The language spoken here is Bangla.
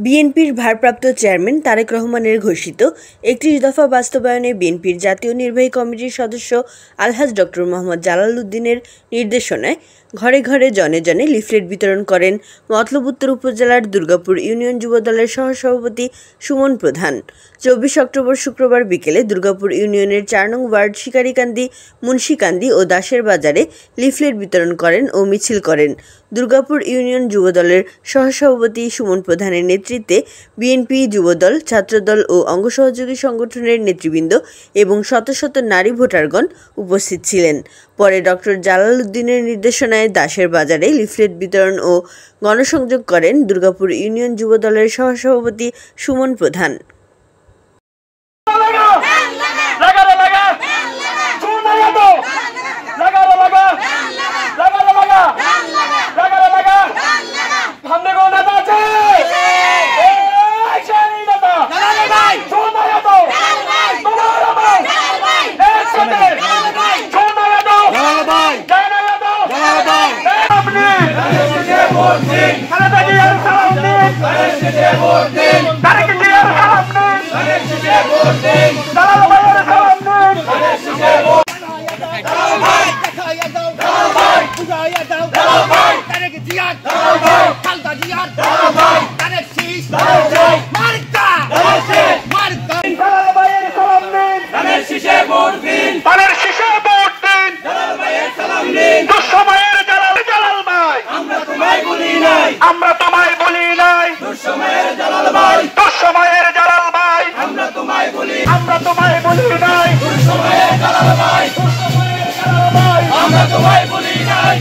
বিএনপির ভারপ্রাপ্ত চেয়ারম্যান তারেক রহমানের ঘোষিত ৩১ দফা বাস্তবায়নে বিএনপির জাতীয় নির্বাহী কমিটির সদস্য আলহাজ ডক্টর মোহাম্মদ জালাল উদ্দিনের নির্দেশনায় ঘরে ঘরে জনে জনে লিফলেট বিতরণ করেন মতলব উত্তর উপজেলার দুর্গাপুর ইউনিয়ন যুবদলের সহসভাপতি সুমন প্রধান। ২৪ অক্টোবর শুক্রবার বিকেলে দুর্গাপুর ইউনিয়নের ৪ নং ওয়ার্ড শিকারীকান্দি, মুন্সিকান্দি ও দাসের বাজারে লিফলেট বিতরণ করেন ও মিছিল করেন। দুর্গাপুর ইউনিয়ন যুবদলের সহসভাপতি সুমন প্রধানের নেতৃত্বে বিএনপি, যুবদল, ছাত্রদল ও অঙ্গসহযোগী সংগঠনের নেতৃবৃন্দ এবং শত শত নারী ভোটারগণ উপস্থিত ছিলেন। পরে ডক্টর জালাল উদ্দিনের নির্দেশনায় দাসের বাজারে লিফলেট বিতরণ ও গণসংযোগ করেন দুর্গাপুর ইউনিয়ন যুবদলের সহসভাপতি সুমন প্রধান। আমরা তোমায় বলি নাই দুঃসময়ের জালাল ভাই, দুঃসময়ের জালাল ভাই, আমরা তোমায় বলি নাই দুঃসময়ের জালাল ভাই, আমরা তোমায় বলি নাই।